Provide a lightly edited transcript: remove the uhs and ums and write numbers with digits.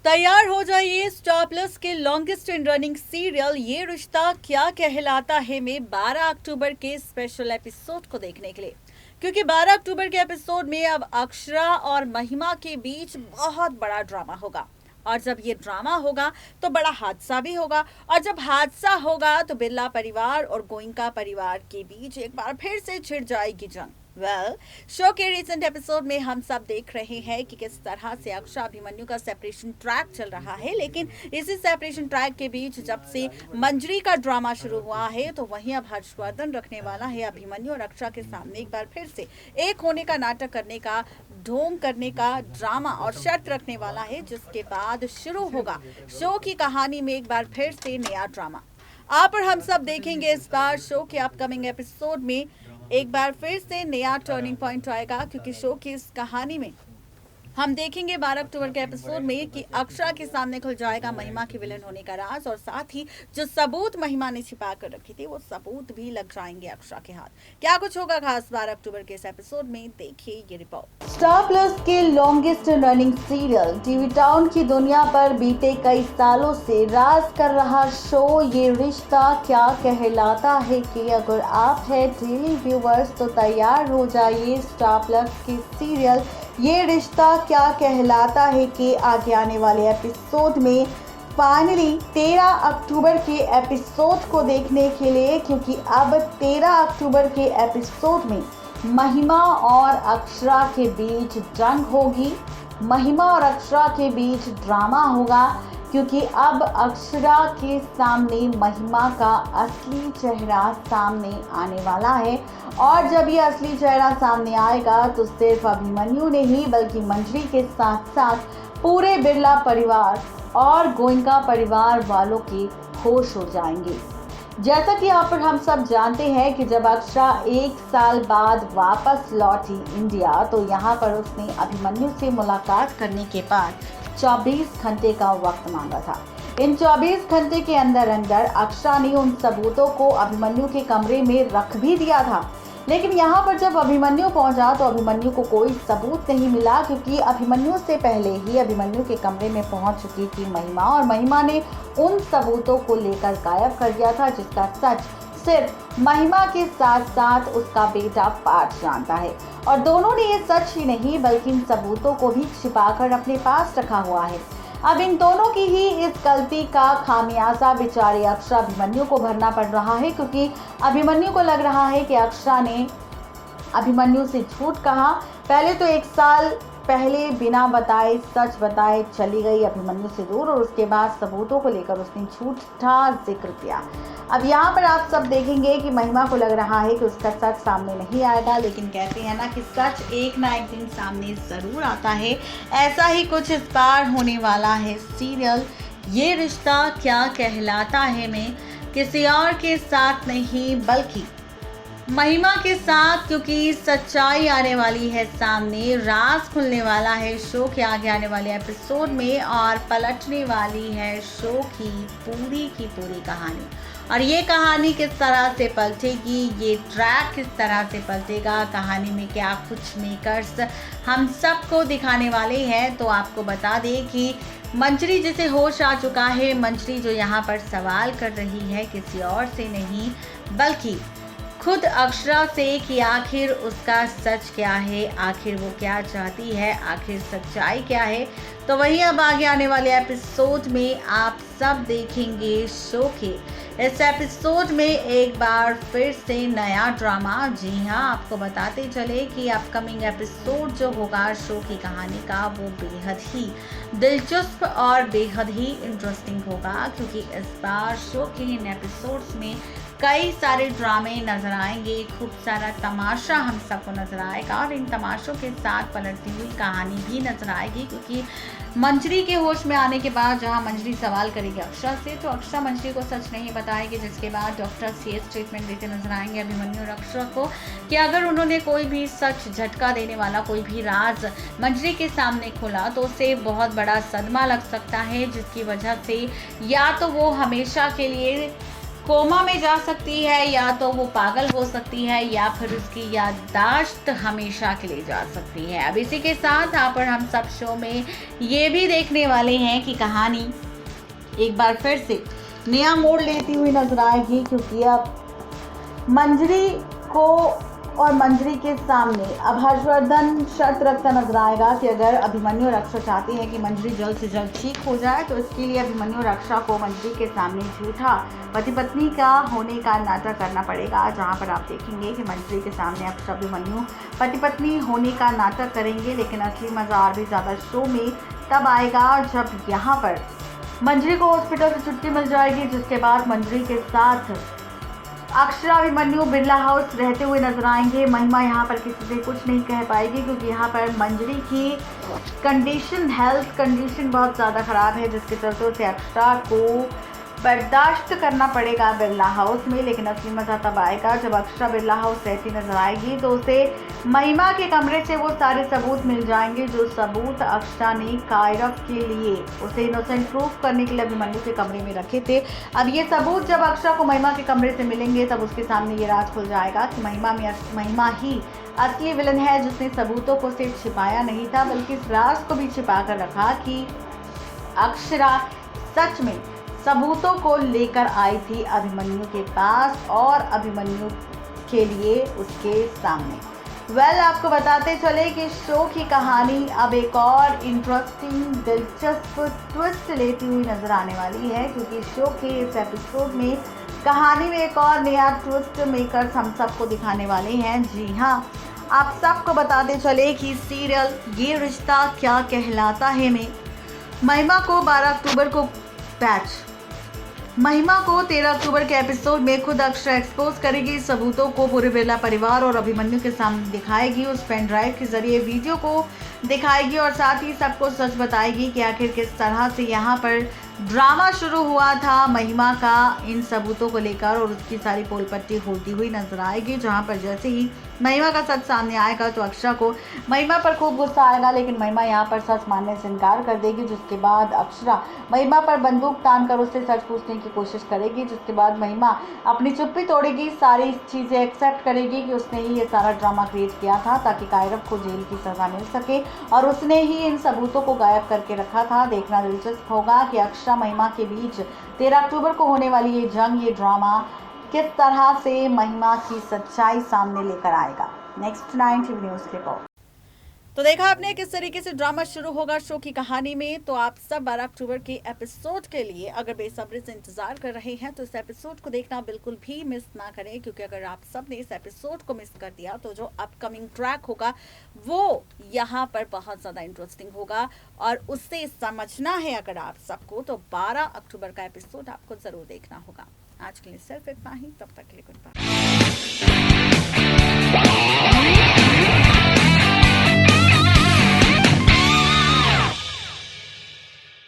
तैयार हो जाइए स्टार प्लस के लॉन्गेस्ट इन रनिंग सीरियल ये रिश्ता क्या कहलाता है में 12 अक्टूबर के स्पेशल एपिसोड को देखने के लिए, क्योंकि 12 अक्टूबर के एपिसोड में अब अक्षरा और महिमा के बीच बहुत बड़ा ड्रामा होगा। और जब ये ड्रामा होगा तो बड़ा हादसा भी होगा, और जब हादसा होगा तो बिरला परिवार और गोइंका परिवार के बीच एक बार फिर से छिड़ जाएगी जंग। शो के रिसेंट एपिसोड में हम सब देख रहे हैं कि किस तरह से अक्षरा अभिमन्यु का सेपरेशन ट्रैक चल रहा है, लेकिन इसी सेपरेशन ट्रैक के बीच जब से मंजरी का ड्रामा शुरू हुआ है तो वहीं अब हर्षवर्धन रखने वाला है अभिमन्यु और अक्षरा के सामने एक बार फिर से एक होने का नाटक करने का, ढोंग करने का ड्रामा और शर्त रखने वाला है, जिसके बाद शुरू होगा शो की कहानी में एक बार फिर से नया ड्रामा। आप और हम सब देखेंगे इस बार शो के अपकमिंग एपिसोड में एक बार फिर से नया टर्निंग पॉइंट आएगा, क्योंकि शो की इस कहानी में हम देखेंगे 12 अक्टूबर के एपिसोड में कि अक्षरा के सामने खुल जाएगा महिमा के विलन होने का राज, और साथ ही जो सबूत महिमा ने छिपा कर रखी थी वो सबूत भी लग जाएंगे अक्षरा के हाथ। क्या कुछ होगा खास 12 अक्टूबर के इस एपिसोड में, देखिए ये रिपोर्ट। स्टार प्लस के longest running serial TV town की दुनिया पर बीते कई सालों से राज कर रहा शो ये रिश्ता क्या कहलाता है कि अगर आप हैं डेली व्यूवर्स तो तैयार हो जाइए स्टार प्लस के सीरियल ये रिश्ता क्या कहलाता है कि आगे आने वाले एपिसोड में फाइनली 13 अक्टूबर के एपिसोड को देखने के लिए, क्योंकि अब 13 अक्टूबर के एपिसोड में महिमा और अक्षरा के बीच जंग होगी, महिमा और अक्षरा के बीच ड्रामा होगा, क्योंकि अब अक्षरा के सामने महिमा का असली चेहरा सामने आने वाला है। और जब ये असली चेहरा सामने आएगा तो सिर्फ अभिमन्यु नहीं बल्कि मंजरी के साथ साथ पूरे बिरला परिवार और गोइंका परिवार वालों के होश हो जाएंगे। जैसा कि यहाँ पर हम सब जानते हैं कि जब अक्षरा 1 साल बाद वापस लौटी इंडिया तो यहाँ पर उसने अभिमन्यु से मुलाकात करने के बाद 24 घंटे का वक्त मांगा था। इन 24 घंटे के अंदर अंदर अक्षरा ने उन सबूतों को अभिमन्यु के कमरे में रख भी दिया था, लेकिन यहाँ पर जब अभिमन्यु पहुंचा तो अभिमन्यु को कोई सबूत नहीं मिला, क्योंकि अभिमन्यु से पहले ही अभिमन्यु के कमरे में पहुंच चुकी थी महिमा, और महिमा ने उन सबूतों को लेकर गायब कर दिया था, जिसका सच सिर्फ महिमा के साथ साथ उसका बेटा पार्थ जानता है। और दोनों ने ये सच ही नहीं बल्कि इन सबूतों को भी छिपाकर अपने पास रखा हुआ है। अब इन दोनों की ही इस गलती का खामियाजा बेचारे अक्षरा अभिमन्यु को भरना पड़ रहा है, क्योंकि अभिमन्यु को लग रहा है कि अक्षरा ने अभिमन्यु से झूठ कहा। पहले तो 1 साल पहले बिना बताए सच बताए चली गई अभिमन्यु से दूर, और उसके बाद सबूतों को लेकर उसने झूठा जिक्र किया। अब यहाँ पर आप सब देखेंगे कि महिमा को लग रहा है कि उसका सच सामने नहीं आएगा, लेकिन कहते हैं ना कि सच एक ना एक दिन सामने ज़रूर आता है। ऐसा ही कुछ इस बार होने वाला है सीरियल ये रिश्ता क्या कहलाता है में किसी और के साथ नहीं बल्कि महिमा के साथ, क्योंकि सच्चाई आने वाली है सामने, राज खुलने वाला है शो के आगे आने वाले एपिसोड में, और पलटने वाली है शो की पूरी कहानी। और ये कहानी किस तरह से पलटेगी, ये ट्रैक किस तरह से पलटेगा, कहानी में क्या कुछ मेकर्स हम सबको दिखाने वाले हैं। तो आपको बता दें कि मंजरी जिसे होश आ चुका है, मंजरी जो यहाँ पर सवाल कर रही है किसी और से नहीं बल्कि खुद अक्षरा से कि आखिर उसका सच क्या है, आखिर वो क्या चाहती है, आखिर सच्चाई क्या है। तो वहीं अब आगे आने वाले एपिसोड में आप सब देखेंगे शो के इस एपिसोड में एक बार फिर से नया ड्रामा। जी हाँ, आपको बताते चले कि अपकमिंग एपिसोड जो होगा शो की कहानी का वो बेहद ही दिलचस्प और बेहद ही इंटरेस्टिंग होगा, क्योंकि इस बार शो के इन एपिसोड्स में कई सारे ड्रामे नजर आएंगे, खूब सारा तमाशा हम सबको नजर आएगा, और इन तमाशों के साथ पलटती हुई कहानी भी नजर आएगी, क्योंकि मंजरी के होश में आने के बाद जहां मंजरी सवाल करेगी अक्षरा से तो अक्षरा मंजरी को सच नहीं बताएगी, जिसके बाद डॉक्टर सीरियस ट्रीटमेंट देते नजर आएंगे अभिमन्यु और अक्षरा को कि अगर उन्होंने कोई भी सच झटका देने वाला कोई भी राज मंजरी के सामने खोला तो उसे बहुत बड़ा सदमा लग सकता है, जिसकी वजह से या तो वो हमेशा के लिए कोमा में जा सकती है, या तो वो पागल हो सकती है, या फिर उसकी याददाश्त हमेशा के लिए जा सकती है। अब इसी के साथ यहाँ पर हम सब शो में ये भी देखने वाले हैं कि कहानी एक बार फिर से नया मोड़ लेती हुई नजर आएगी, क्योंकि अब मंजरी को और मंजरी के सामने अब हर्षवर्धन शर्त रखता नजर आएगा कि अगर अभिमन्यु और अक्षरा चाहते हैं कि मंजरी जल्द से जल्द ठीक हो जाए, तो इसके लिए अभिमन्यु और अक्षरा को मंजरी के सामने झूठा पति पत्नी का होने का नाटक करना पड़ेगा। जहां पर आप देखेंगे कि मंजरी के सामने अक्षरा अभिमन्यु पति पत्नी होने का नाटक करेंगे, लेकिन असली मजा और भी ज़्यादा शो में तब आएगा जब यहाँ पर मंजरी को हॉस्पिटल से छुट्टी मिल जाएगी, जिसके बाद मंजरी के साथ अक्षरा अभिमन्यु बिरला हाउस रहते हुए नजर आएंगे। महिमा यहाँ पर किसी से कुछ नहीं कह पाएगी, क्योंकि यहाँ पर मंजरी की हेल्थ कंडीशन बहुत ज़्यादा ख़राब है, जिसके चलते उसे अक्षरा को बर्दाश्त करना पड़ेगा बिरला हाउस में। लेकिन असली मज़ा तब आएगा जब अक्षरा बिरला हाउस रहती नजर आएगी, तो उसे महिमा के कमरे से वो सारे सबूत मिल जाएंगे जो सबूत अक्षरा ने कायरव के लिए उसे इनोसेंट प्रूफ करने के लिए अभिमन्यु के कमरे में रखे थे। अब ये सबूत जब अक्षरा को महिमा के कमरे से मिलेंगे, तब उसके सामने ये राज खुल जाएगा कि महिमा ही असली विलन है, जिसने सबूतों को सिर्फ छिपाया नहीं था, बल्कि इस राज को भी छिपा कर रखा कि अक्षरा सच में सबूतों को लेकर आई थी अभिमन्यु के पास और अभिमन्यु के लिए उसके सामने। आपको बताते चले कि शो की कहानी अब एक और इंटरेस्टिंग दिलचस्प ट्विस्ट लेती हुई नजर आने वाली है, क्योंकि शो के इस एपिसोड में कहानी में एक और नया ट्विस्ट मेकर्स हम सबको दिखाने वाले हैं। जी हाँ, आप सबको बताते चले कि सीरियल ये रिश्ता क्या कहलाता है में महिमा को 12 अक्टूबर को महिमा को 13 अक्टूबर के एपिसोड में खुद अक्षरा एक्सपोज करेगी, सबूतों को पूरे बिरला परिवार और अभिमन्यु के सामने दिखाएगी, उस पेन ड्राइव के जरिए वीडियो को दिखाएगी और साथ ही सबको सच बताएगी कि आखिर किस तरह से यहाँ पर ड्रामा शुरू हुआ था महिमा का इन सबूतों को लेकर, और उसकी सारी पोल पट्टी होती हुई नजर आएगी। जहाँ पर जैसे ही महिमा का सच सामने आएगा, तो अक्षरा को महिमा पर खूब गुस्सा आएगा, लेकिन महिमा यहाँ पर सच मानने से इनकार कर देगी, जिसके बाद अक्षरा महिमा पर बंदूक तान कर उससे सच पूछने की कोशिश करेगी, जिसके बाद महिमा अपनी चुप्पी तोड़ेगी, सारी चीज़ें एक्सेप्ट करेगी कि उसने ही ये सारा ड्रामा क्रिएट किया था ताकि कायरव को जेल की सज़ा मिल सके, और उसने ही इन सबूतों को गायब करके रखा था। देखना दिलचस्प होगा कि अक्षरा महिमा के बीच 13 अक्टूबर को होने वाली ये जंग, ये ड्रामा किस तरह से महिमा की सच्चाई सामने लेकर आएगा। Next 9 TV news report. तो देखा आपने किस तरीके से ड्रामा शुरू होगा शो की कहानी में। तो आप सब 12 अक्टूबर के एपिसोड के लिए अगर बेसब्री से इंतजार कर रहे हैं, तो इस एपिसोड को देखना बिल्कुल भी मिस ना करें, क्योंकि अगर आप सब ने इस एपिसोड को मिस कर दिया, तो जो अपकमिंग ट्रैक होगा वो यहाँ पर बहुत ज़्यादा इंटरेस्टिंग होगा, और उससे समझना है अगर आप सबको, तो 12 अक्टूबर का एपिसोड आपको ज़रूर देखना होगा। आज के लिए सिर्फ इतना ही, तब तक के लिए गुड बाय।